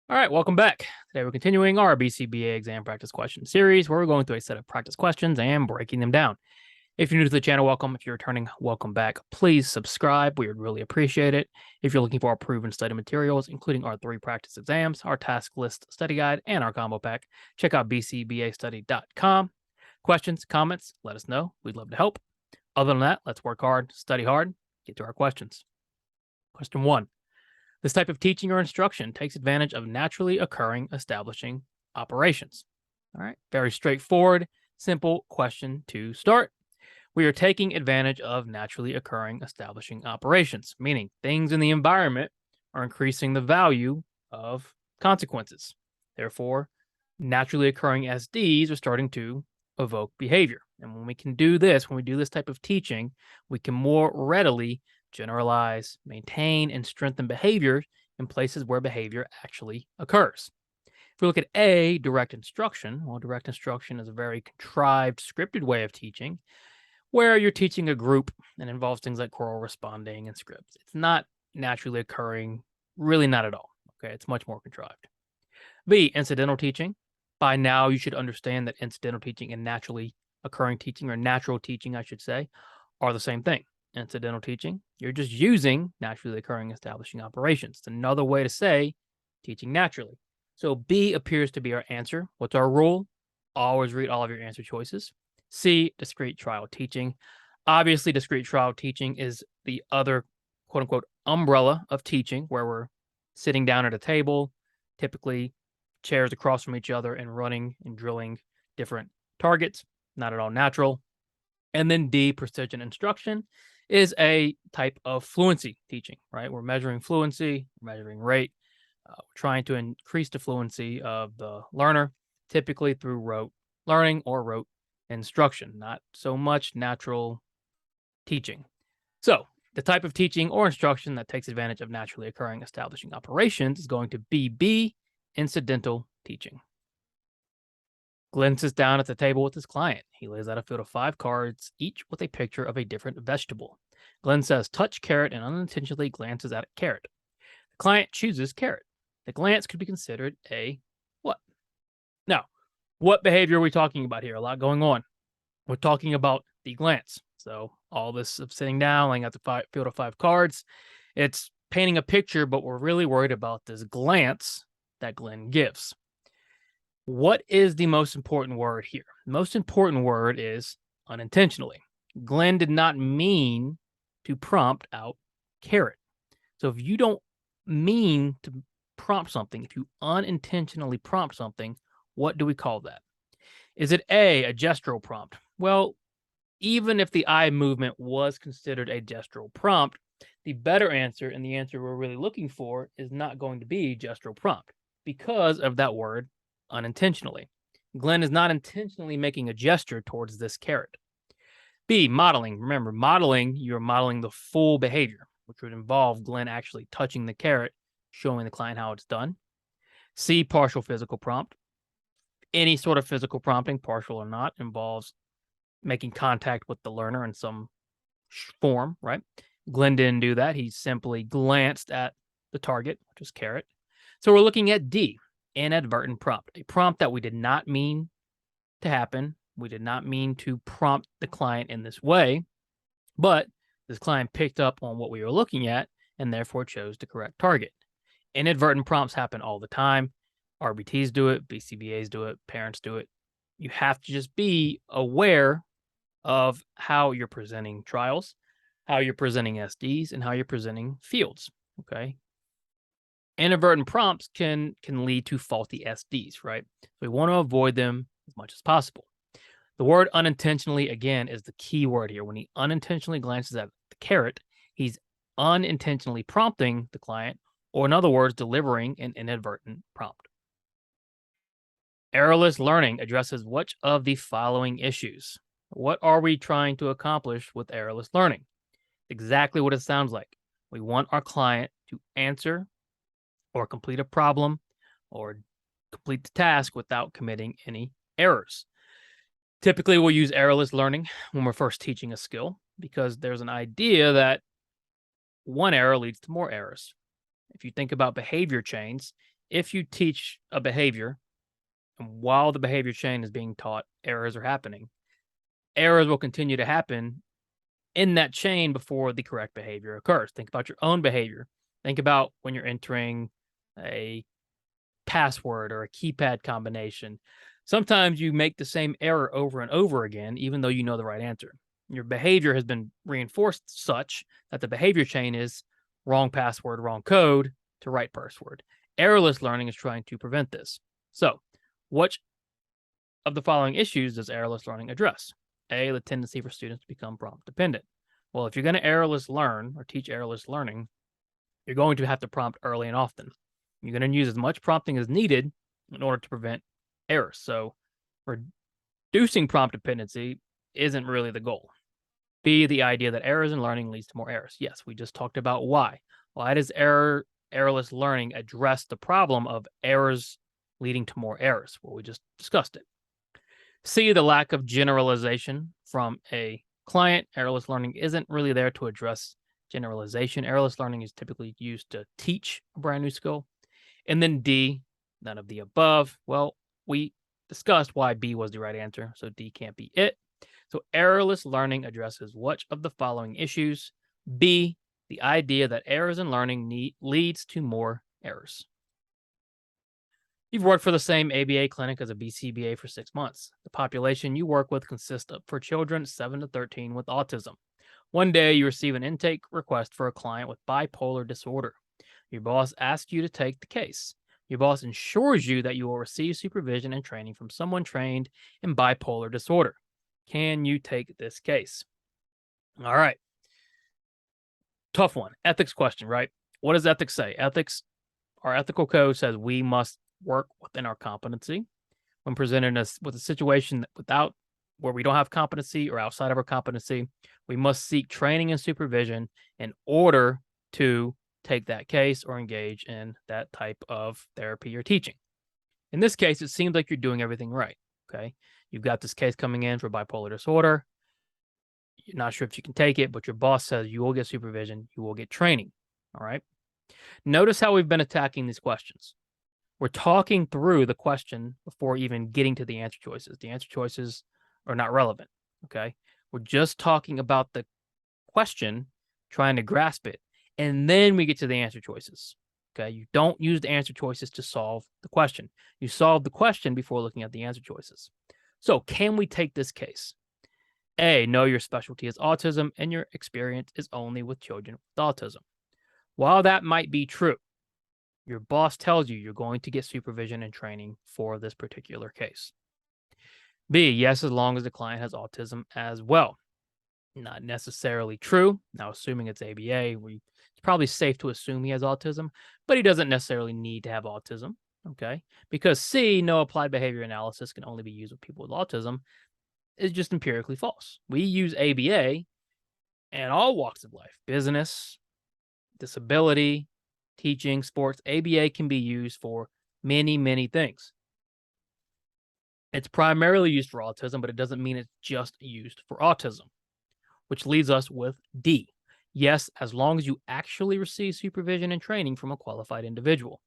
All right, welcome back. Today we're continuing our BCBA exam practice question series where we're going through a set of practice questions and breaking them down. If you're new to the channel, welcome. If you're returning, welcome back. Please subscribe. We would really appreciate it. If you're looking for our proven study materials, including our 3 practice exams, our task list study guide, and our combo pack, check out bcbastudy.com. Questions, comments, let us know. We'd love to help. Other than that, let's work hard, study hard, get to our questions. Question 1. This type of teaching or instruction takes advantage of naturally occurring establishing operations. All right, very straightforward, simple question to start. We are taking advantage of naturally occurring establishing operations, meaning things in the environment are increasing the value of consequences. Therefore, naturally occurring SDs are starting to evoke behavior. And when we can do this, when we do this type of teaching, we can more readily generalize, maintain, and strengthen behavior in places where behavior actually occurs. If we look at A, direct instruction, well, direct instruction is a very contrived, scripted way of teaching where you're teaching a group and involves things like choral responding and scripts. It's not naturally occurring, really not at all. Okay, it's much more contrived. B, incidental teaching. By now, you should understand that incidental teaching and naturally occurring teaching, or natural teaching, I should say, are the same thing. Incidental teaching, you're just using naturally occurring establishing operations. It's another way to say teaching naturally. So B appears to be our answer. What's our rule? Always read all of your answer choices. C, discrete trial teaching. Obviously, discrete trial teaching is the other quote unquote umbrella of teaching where we're sitting down at a table, typically chairs across from each other, and running and drilling different targets. Not at all natural. And then D, precision instruction, is a type of fluency teaching, right? We're measuring fluency, measuring rate. We're trying to increase the fluency of the learner, typically through rote learning or rote instruction, not so much natural teaching. So the type of teaching or instruction that takes advantage of naturally occurring establishing operations is going to be B, incidental teaching. Glenn sits down at the table with his client. He lays out a field of 5 cards, each with a picture of a different vegetable. Glenn says, touch carrot, and unintentionally glances at carrot. The client chooses carrot. The glance could be considered a what? Now, what behavior are we talking about here? A lot going on. We're talking about the glance. So all this of sitting down, laying out the field of 5 cards, it's painting a picture, but we're really worried about this glance that Glenn gives. What is the most important word here? The most important word is unintentionally. Glenn did not mean to prompt out carrot. So if you don't mean to prompt something, if you unintentionally prompt something, what do we call that? Is it a gestural prompt? Well, even if the eye movement was considered a gestural prompt, the better answer and the answer we're really looking for is not going to be gestural prompt because of that word unintentionally. Glenn is not intentionally making a gesture towards this carrot. B, modeling. Remember, modeling, you're modeling the full behavior, which would involve Glenn actually touching the carrot, showing the client how it's done. C, partial physical prompt. Any sort of physical prompting, partial or not, involves making contact with the learner in some form, right? Glenn didn't do that. He simply glanced at the target, which is carrot. So we're looking at D, inadvertent prompt, a prompt that we did not mean to happen. We did not mean to prompt the client in this way, but this client picked up on what we were looking at and therefore chose the correct target. Inadvertent prompts happen all the time. RBTs do it, BCBAs do it, parents do it. You have to just be aware of how you're presenting trials, how you're presenting SDs, and how you're presenting fields, okay? Inadvertent prompts can lead to faulty SDs, right? So we want to avoid them as much as possible. The word unintentionally, again, is the key word here. When he unintentionally glances at the carrot, he's unintentionally prompting the client, or in other words, delivering an inadvertent prompt. Errorless learning addresses which of the following issues? What are we trying to accomplish with errorless learning? Exactly what it sounds like. We want our client to answer or complete a problem or complete the task without committing any errors. Typically, we'll use errorless learning when we're first teaching a skill because there's an idea that one error leads to more errors. If you think about behavior chains, if you teach a behavior, and while the behavior chain is being taught, errors are happening. Errors will continue to happen in that chain before the correct behavior occurs. Think about your own behavior. Think about when you're entering a password or a keypad combination. Sometimes you make the same error over and over again, even though you know the right answer. Your behavior has been reinforced such that the behavior chain is wrong password, wrong code to right password. Errorless learning is trying to prevent this. So, which of the following issues does errorless learning address? A, the tendency for students to become prompt dependent. Well, if you're going to errorless learn or teach errorless learning, you're going to have to prompt early and often. You're going to use as much prompting as needed in order to prevent errors. So reducing prompt dependency isn't really the goal. B, the idea that errors in learning leads to more errors. Yes, we just talked about why. Why does errorless learning address the problem of errors leading to more errors? Well, we just discussed it. C, the lack of generalization from a client. Errorless learning isn't really there to address generalization. Errorless learning is typically used to teach a brand new skill. And then D, none of the above. Well, we discussed why B was the right answer, so D can't be it. So errorless learning addresses which of the following issues? B, the idea that errors in learning leads to more errors. You've worked for the same ABA clinic as a BCBA for 6 months. The population you work with consists of for children 7 to 13 with autism. One day you receive an intake request for a client with bipolar disorder. Your boss asks you to take the case. Your boss ensures you that you will receive supervision and training from someone trained in bipolar disorder. Can you take this case? All right. Tough one. Ethics question, right? What does ethics say? Our ethical code says we must work within our competency. When presented with a situation where we don't have competency or outside of our competency, we must seek training and supervision in order to take that case or engage in that type of therapy or teaching. In this case, it seems like you're doing everything right. Okay. You've got this case coming in for bipolar disorder. You're not sure if you can take it, but your boss says you will get supervision, you will get training. All right. Notice how we've been attacking these questions. We're talking through the question before even getting to the answer choices. The answer choices are not relevant. Okay. We're just talking about the question, trying to grasp it. And then we get to the answer choices. Okay. You don't use the answer choices to solve the question. You solve the question before looking at the answer choices. So can we take this case? A, know your specialty is autism and your experience is only with children with autism. While that might be true, your boss tells you you're going to get supervision and training for this particular case. B, yes, as long as the client has autism as well. Not necessarily true. Now, assuming it's ABA, it's probably safe to assume he has autism, but he doesn't necessarily need to have autism, okay? Because C, no applied behavior analysis can only be used with people with autism, is just empirically false. We use ABA in all walks of life, business, disability, teaching, sports. ABA can be used for many, many things. It's primarily used for autism, but it doesn't mean it's just used for autism, which leaves us with D. Yes, as long as you actually receive supervision and training from a qualified individual.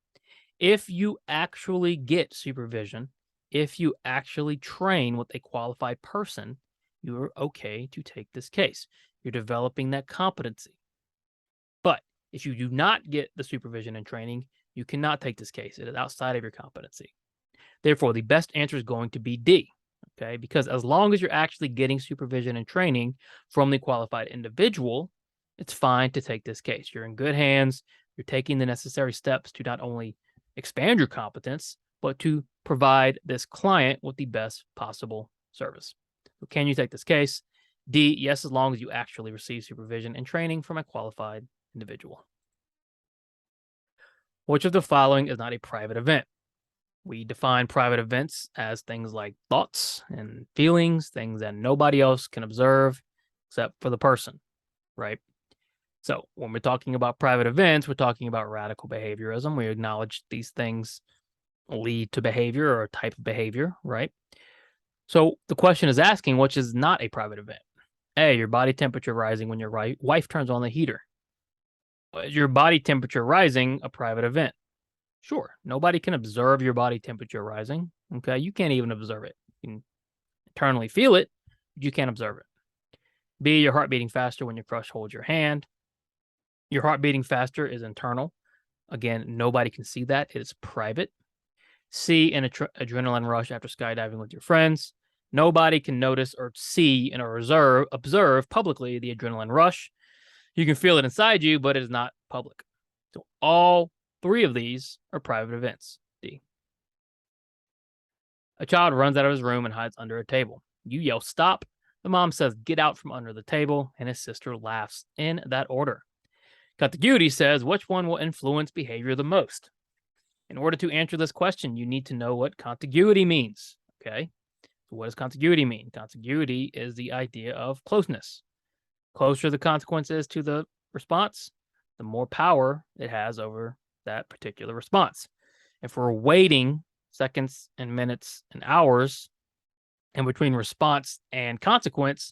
If you actually get supervision, if you actually train with a qualified person, you're okay to take this case. You're developing that competency. But if you do not get the supervision and training, you cannot take this case. It is outside of your competency. Therefore, the best answer is going to be D, okay? Because as long as you're actually getting supervision and training from the qualified individual, it's fine to take this case. You're in good hands. You're taking the necessary steps to not only expand your competence, but to provide this client with the best possible service. So can you take this case? D, yes, as long as you actually receive supervision and training from a qualified individual. Which of the following is not a private event? We define private events as things like thoughts and feelings, things that nobody else can observe except for the person, right? So when we're talking about private events, we're talking about radical behaviorism. We acknowledge these things lead to behavior or a type of behavior, right? So the question is asking, which is not a private event? A, your body temperature rising when your wife turns on the heater. Is your body temperature rising a private event? Sure, nobody can observe your body temperature rising. Okay, you can't even observe it. You can internally feel it, but you can't observe it. B, your heart beating faster when your crush holds your hand. Your heart beating faster is internal. Again, nobody can see that. It is private. C, an adrenaline rush after skydiving with your friends. Nobody can notice or see and observe publicly the adrenaline rush. You can feel it inside you, but it is not public. So all three of these are private events. D. A child runs out of his room and hides under a table. You yell, "Stop." The mom says, "Get out from under the table," and his sister laughs in that order. Contiguity says, which one will influence behavior the most? In order to answer this question, you need to know what contiguity means. Okay. So what does contiguity mean? Contiguity is the idea of closeness. Closer the consequence is to the response, the more power it has over that particular response. If we're waiting seconds and minutes and hours in between response and consequence,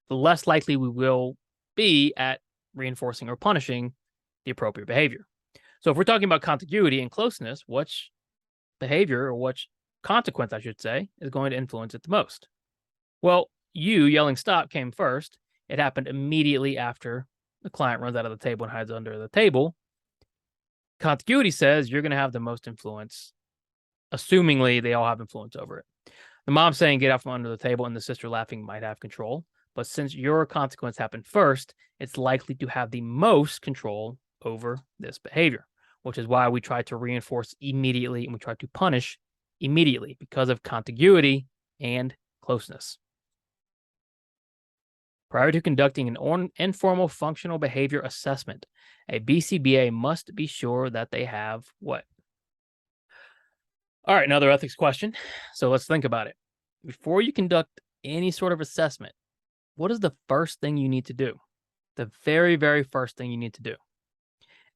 the less likely we will be at reinforcing or punishing the appropriate behavior. So if we're talking about contiguity and closeness, which behavior or which consequence, I should say, is going to influence it the most? Well, you yelling "stop" came first. It happened immediately after the client runs out of the table and hides under the table. Contiguity says you're going to have the most influence, assumingly they all have influence over it. The mom saying "get out from under the table" and the sister laughing might have control, but since your consequence happened first, it's likely to have the most control over this behavior, which is why we try to reinforce immediately and we try to punish immediately because of contiguity and closeness. Prior to conducting an informal functional behavior assessment, a BCBA must be sure that they have what? All right, another ethics question. So let's think about it. Before you conduct any sort of assessment, what is the first thing you need to do? The very, very first thing you need to do.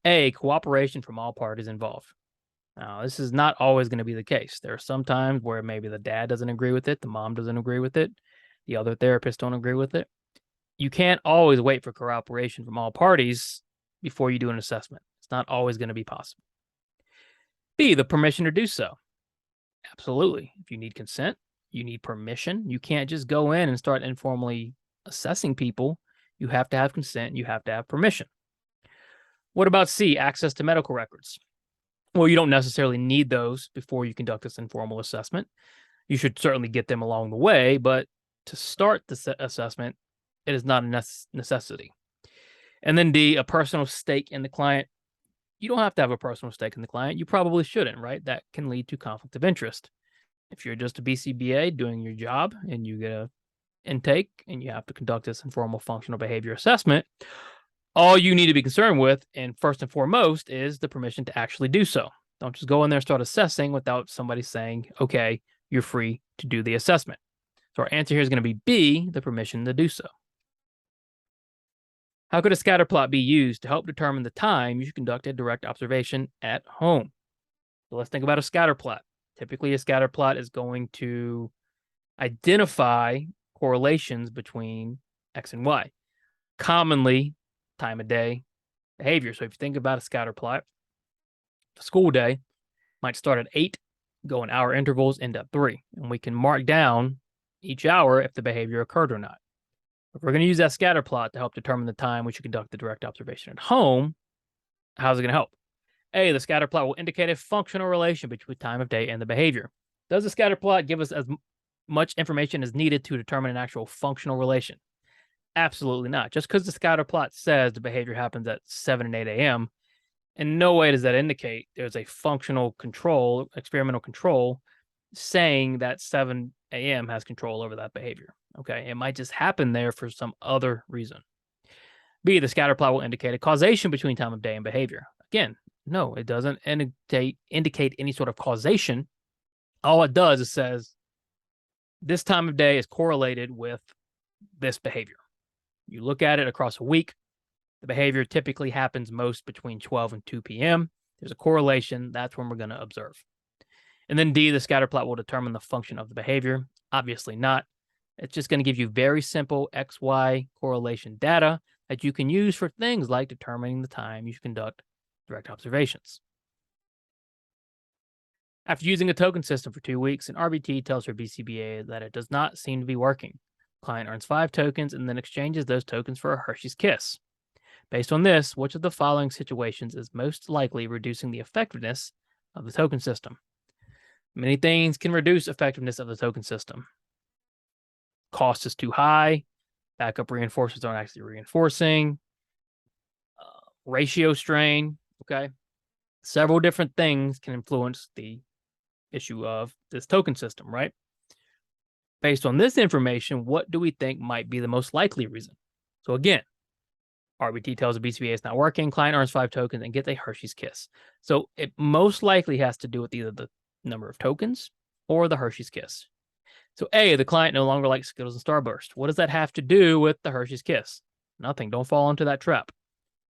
A, cooperation from all parties involved. Now, this is not always going to be the case. There are some times where maybe the dad doesn't agree with it, the mom doesn't agree with it, the other therapists don't agree with it. You can't always wait for cooperation from all parties before you do an assessment. It's not always going to be possible. B, the permission to do so. Absolutely. If you need consent, you need permission. You can't just go in and start informally assessing people. You have to have consent. You have to have permission. What about C, access to medical records? Well, you don't necessarily need those before you conduct this informal assessment. You should certainly get them along the way, but to start the assessment, it is not a necessity. And then D, a personal stake in the client. You don't have to have a personal stake in the client. You probably shouldn't, right? That can lead to conflict of interest. If you're just a BCBA doing your job and you get a intake and you have to conduct this informal functional behavior assessment, all you need to be concerned with, and first and foremost, is the permission to actually do so. Don't just go in there and start assessing without somebody saying, okay, you're free to do the assessment. So our answer here is going to be B, the permission to do so. How could a scatter plot be used to help determine the time you should conduct a direct observation at home? So let's think about a scatter plot. Typically, a scatter plot is going to identify correlations between X and Y. Commonly, time of day, behavior. So if you think about a scatter plot, the school day might start at 8, go in hour intervals, end at 3. And we can mark down each hour if the behavior occurred or not. If we're going to use that scatter plot to help determine the time we should conduct the direct observation at home, how's it going to help? A, the scatter plot will indicate a functional relation between time of day and the behavior. Does the scatter plot give us as much information as needed to determine an actual functional relation? Absolutely not. Just because the scatter plot says the behavior happens at 7 and 8 a.m., in no way does that indicate there's a functional control, experimental control, saying that 7 a.m. has control over that behavior. Okay, it might just happen there for some other reason. B, the scatter plot will indicate a causation between time of day and behavior. Again, no, it doesn't indicate any sort of causation. All it does is says this time of day is correlated with this behavior. You look at it across a week, the behavior typically happens most between 12 and 2 p.m. There's a correlation. That's when we're going to observe. And then D, the scatter plot will determine the function of the behavior. Obviously not. It's just going to give you very simple XY correlation data that you can use for things like determining the time you should conduct direct observations. After using a token system for 2 weeks, an RBT tells her BCBA that it does not seem to be working. Client earns 5 tokens and then exchanges those tokens for a Hershey's Kiss. Based on this, which of the following situations is most likely reducing the effectiveness of the token system? Many things can reduce effectiveness of the token system. Cost is too high. Backup reinforcers aren't actually reinforcing. Ratio strain. Okay. Several different things can influence the issue of this token system, right? Based on this information, what do we think might be the most likely reason? So again, RBT tells the BCBA it's not working, client earns 5 tokens and gets a Hershey's Kiss. So it most likely has to do with either the number of tokens or the Hershey's Kiss. So A, the client no longer likes Skittles and Starburst. What does that have to do with the Hershey's Kiss? Nothing. Don't fall into that trap.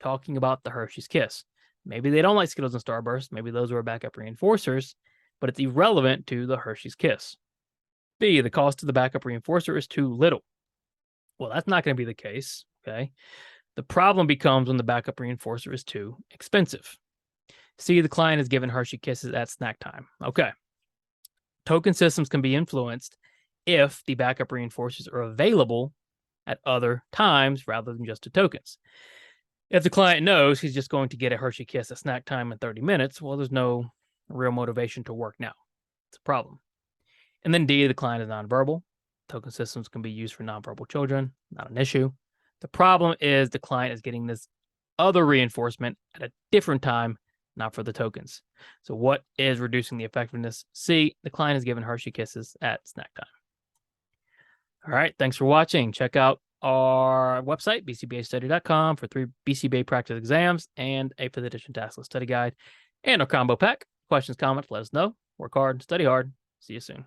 Talking about the Hershey's Kiss. Maybe they don't like Skittles and Starburst. Maybe those were backup reinforcers, but it's irrelevant to the Hershey's Kiss. B, the cost of the backup reinforcer is too little. Well, that's not going to be the case, okay? The problem becomes when the backup reinforcer is too expensive. C, the client is given Hershey Kisses at snack time. Okay. Token systems can be influenced if the backup reinforcers are available at other times rather than just the tokens. If the client knows he's just going to get a Hershey Kiss at snack time in 30 minutes, well, there's no real motivation to work now. It's a problem. And then D, the client is nonverbal. Token systems can be used for nonverbal children, not an issue. The problem is the client is getting this other reinforcement at a different time, not for the tokens. So what is reducing the effectiveness? C, the client is given Hershey Kisses at snack time. All right, thanks for watching. Check out our website, bcbastudy.com, for 3 BCBA practice exams and a 5th edition taskless study guide and our combo pack. Questions, comments, let us know. Work hard, study hard. See you soon.